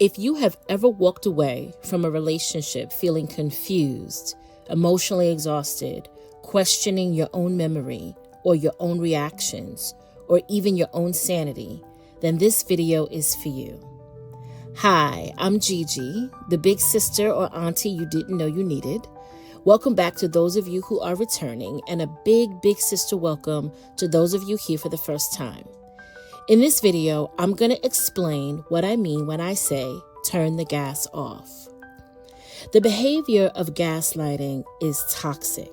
If you have ever walked away from a relationship feeling confused, emotionally exhausted, questioning your own memory or your own reactions, or even your own sanity, then this video is for you. Hi, I'm Gigi, the big sister or auntie you didn't know you needed. Welcome back to those of you who are returning, and a big sister welcome to those of you here for the first time. In this video, I'm going to explain what I mean when I say turn the gas off. The behavior of gaslighting is toxic.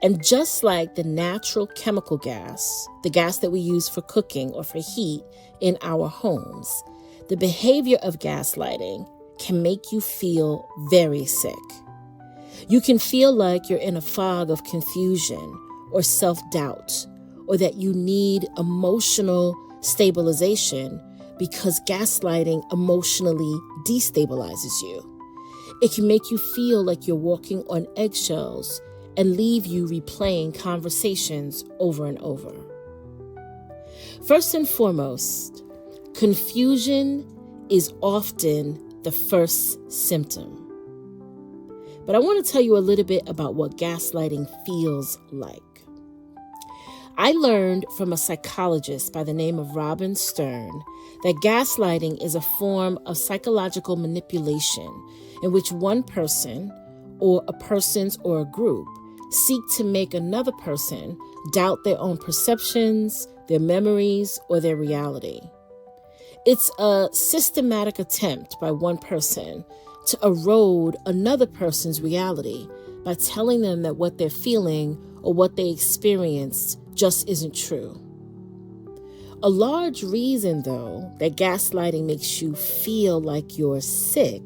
And just like the natural chemical gas, the gas that we use for cooking or for heat in our homes, the behavior of gaslighting can make you feel very sick. You can feel like you're in a fog of confusion or self-doubt, or that you need emotional stabilization because gaslighting emotionally destabilizes you. It can make you feel like you're walking on eggshells and leave you replaying conversations over and over. First and foremost, confusion is often the first symptom. But I want to tell you a little bit about what gaslighting feels like. I learned from a psychologist by the name of Robin Stern that gaslighting is a form of psychological manipulation in which one person or a persons or a group seek to make another person doubt their own perceptions, their memories, or their reality. It's a systematic attempt by one person to erode another person's reality by telling them that what they're feeling or what they experienced just isn't true. A large reason, though, that gaslighting makes you feel like you're sick,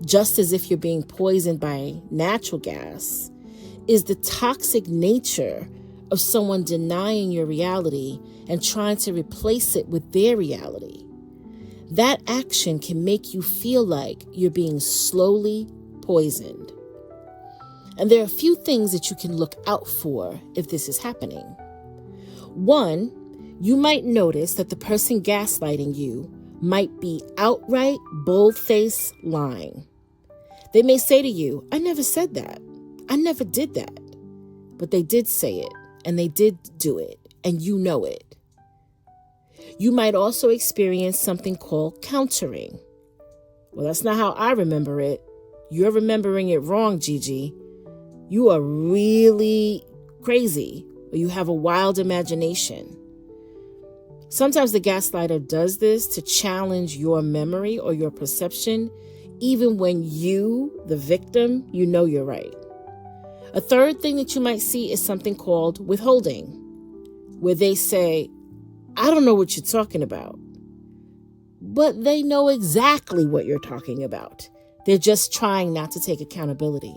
just as if you're being poisoned by natural gas, is the toxic nature of someone denying your reality and trying to replace it with their reality. That action can make you feel like you're being slowly poisoned. And there are a few things that you can look out for if this is happening. One, you might notice that the person gaslighting you might be outright, bold-faced lying. They may say to you, "I never said that. I never did that." But they did say it, and they did do it, and you know it. You might also experience something called countering. Well, that's not how I remember it. You're remembering it wrong, Gigi. You are really crazy, or you have a wild imagination. Sometimes the gaslighter does this to challenge your memory or your perception, even when you, the victim, you know you're right. A third thing that you might see is something called withholding, where they say, "I don't know what you're talking about." But they know exactly what you're talking about. They're just trying not to take accountability.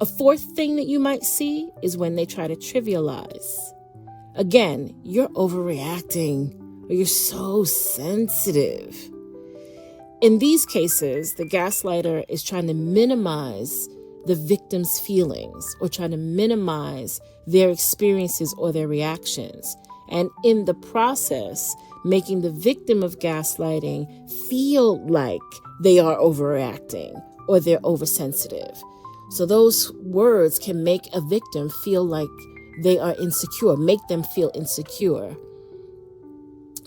A fourth thing that you might see is when they try to trivialize. Again, you're overreacting, or you're so sensitive. In these cases, the gaslighter is trying to minimize the victim's feelings or trying to minimize their experiences or their reactions. And in the process, making the victim of gaslighting feel like they are overreacting or they're oversensitive. So those words can make a victim feel like they are insecure, make them feel insecure.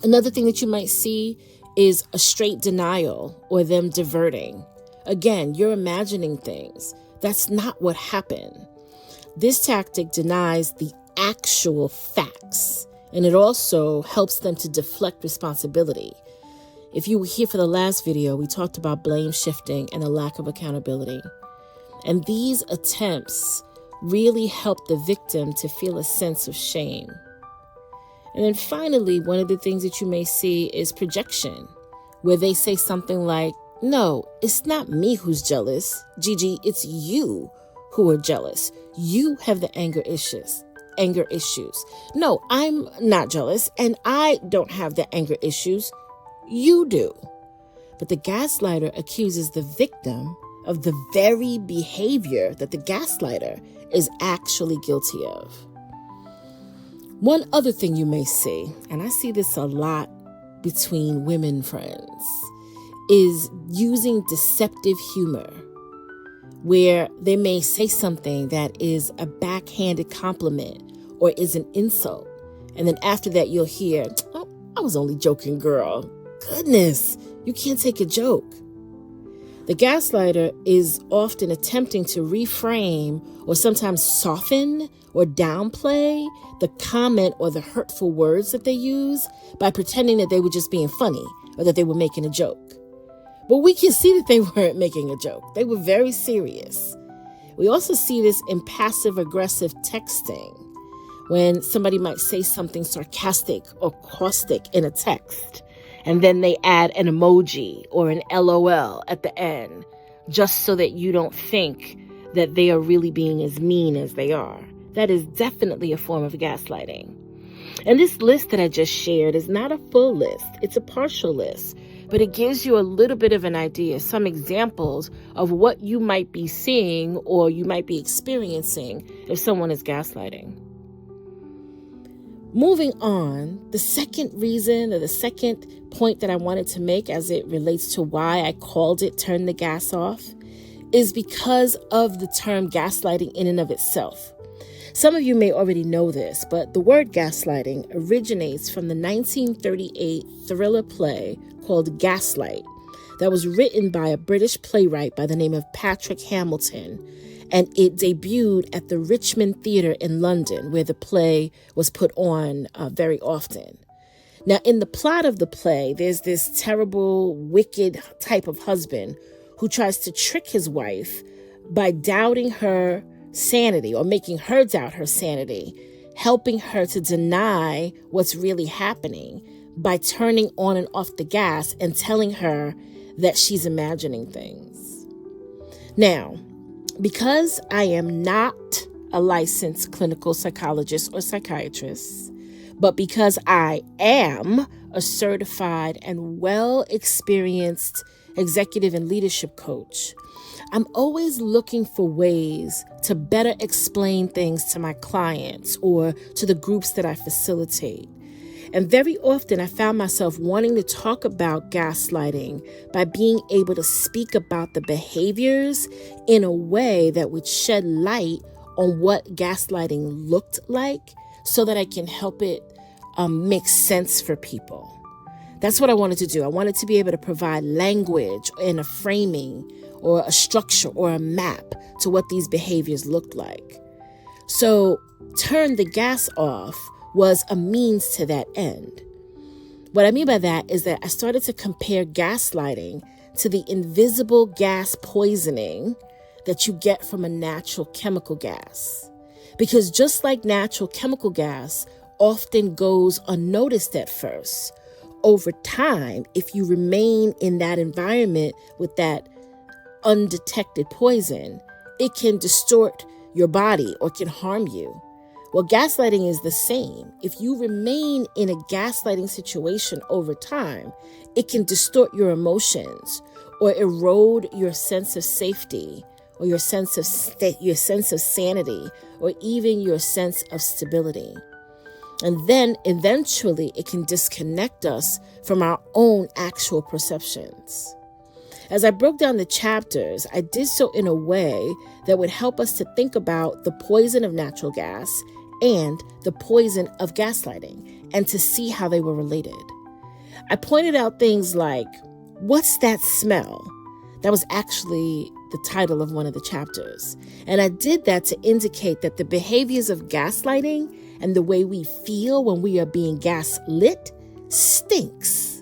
Another thing that you might see is a straight denial or them diverting. Again, you're imagining things. That's not what happened. This tactic denies the actual facts, and it also helps them to deflect responsibility. If you were here for the last video, we talked about blame shifting and a lack of accountability. And these attempts really help the victim to feel a sense of shame. And then finally, one of the things that you may see is projection, where they say something like, "No, it's not me who's jealous. Gigi, it's you who are jealous. You have the anger issues. No, I'm not jealous, and I don't have the anger issues. You do." But the gaslighter accuses the victim of the very behavior that the gaslighter is actually guilty of. One other thing you may see, and I see this a lot between women friends, is using deceptive humor, where they may say something that is a backhanded compliment or is an insult. And then after that, you'll hear, "Oh, I was only joking, girl. Goodness, you can't take a joke." The gaslighter is often attempting to reframe or sometimes soften or downplay the comment or the hurtful words that they use by pretending that they were just being funny or that they were making a joke. But we can see that they weren't making a joke. They were very serious. We also see this in passive-aggressive texting, when somebody might say something sarcastic or caustic in a text, and then they add an emoji or an LOL at the end, just so that you don't think that they are really being as mean as they are. That is definitely a form of gaslighting. And this list that I just shared is not a full list. It's a partial list, but it gives you a little bit of an idea, some examples of what you might be seeing or you might be experiencing if someone is gaslighting. Moving on, the second reason or the second point that I wanted to make as it relates to why I called it Turn the Gas Off is because of the term gaslighting in and of itself. Some of you may already know this, but the word gaslighting originates from the 1938 thriller play called Gaslight that was written by a British playwright by the name of Patrick Hamilton, and it debuted at the Richmond Theatre in London, where the play was put on very often. Now, in the plot of the play, there's this terrible, wicked type of husband who tries to trick his wife by doubting her sanity or making her doubt her sanity, helping her to deny what's really happening by turning on and off the gas and telling her that she's imagining things. Now, because I am not a licensed clinical psychologist or psychiatrist, but because I am a certified and well-experienced executive and leadership coach, I'm always looking for ways to better explain things to my clients or to the groups that I facilitate. And very often I found myself wanting to talk about gaslighting by being able to speak about the behaviors in a way that would shed light on what gaslighting looked like so that I can help it make sense for people. That's what I wanted to do. I wanted to be able to provide language and a framing or a structure or a map to what these behaviors looked like. So Turn the Gas Off was a means to that end. What I mean by that is that I started to compare gaslighting to the invisible gas poisoning that you get from a natural chemical gas. Because just like natural chemical gas often goes unnoticed at first, over time, if you remain in that environment with that undetected poison, it can distort your body or can harm you. Well, gaslighting is the same. If you remain in a gaslighting situation over time, it can distort your emotions or erode your sense of safety or your sense of sanity or even your sense of stability. And then eventually it can disconnect us from our own actual perceptions. As I broke down the chapters, I did so in a way that would help us to think about the poison of natural gas and the poison of gaslighting and to see how they were related. I pointed out things like, what's that smell? That was actually the title of one of the chapters. And I did that to indicate that the behaviors of gaslighting and the way we feel when we are being gaslit stinks.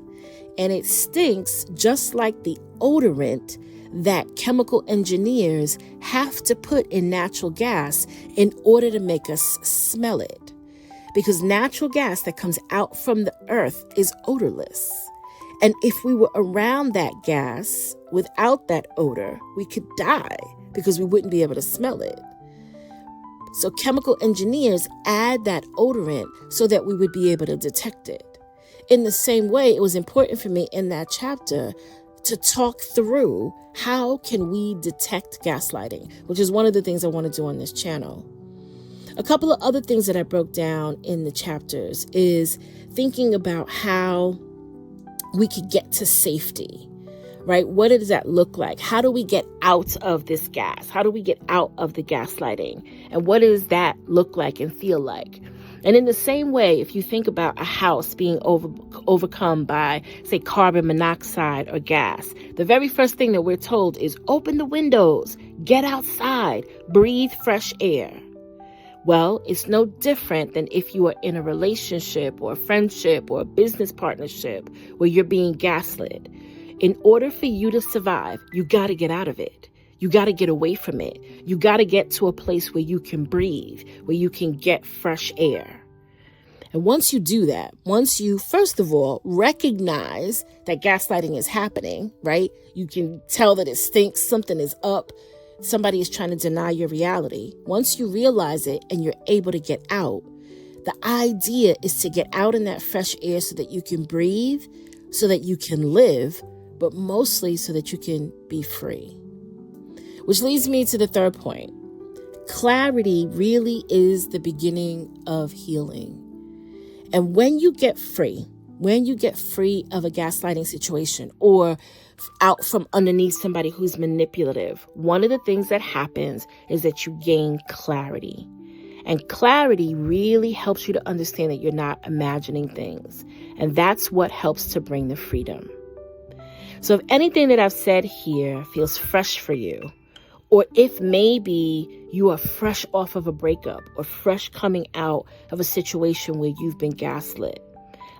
And it stinks just like the odorant that chemical engineers have to put in natural gas in order to make us smell it. Because natural gas that comes out from the earth is odorless. And if we were around that gas without that odor, we could die because we wouldn't be able to smell it. So chemical engineers add that odorant so that we would be able to detect it. In the same way, it was important for me in that chapter to talk through how can we detect gaslighting, which is one of the things I want to do on this channel. A couple of other things that I broke down in the chapters is thinking about how we could get to safety, right? What does that look like? How do we get out of this gas? How do we get out of the gaslighting? And what does that look like and feel like? And in the same way, if you think about a house being overcome by, say, carbon monoxide or gas, the very first thing that we're told is open the windows, get outside, breathe fresh air. Well, it's no different than if you are in a relationship or a friendship or a business partnership where you're being gaslit. In order for you to survive, you got to get out of it. You got to get away from it. You got to get to a place where you can breathe, where you can get fresh air. And once you do that, once you, first of all, recognize that gaslighting is happening, right? You can tell that it stinks, something is up, somebody is trying to deny your reality. Once you realize it and you're able to get out, the idea is to get out in that fresh air so that you can breathe, so that you can live, but mostly so that you can be free. Which leads me to the third point. Clarity really is the beginning of healing. And when you get free of a gaslighting situation or out from underneath somebody who's manipulative, one of the things that happens is that you gain clarity. And clarity really helps you to understand that you're not imagining things. And that's what helps to bring the freedom. So if anything that I've said here feels fresh for you, or if maybe you are fresh off of a breakup or fresh coming out of a situation where you've been gaslit,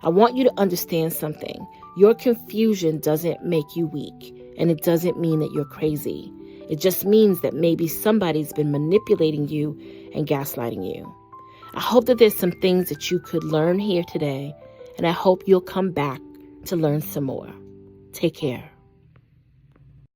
I want you to understand something. Your confusion doesn't make you weak, and it doesn't mean that you're crazy. It just means that maybe somebody's been manipulating you and gaslighting you. I hope that there's some things that you could learn here today, and I hope you'll come back to learn some more. Take care.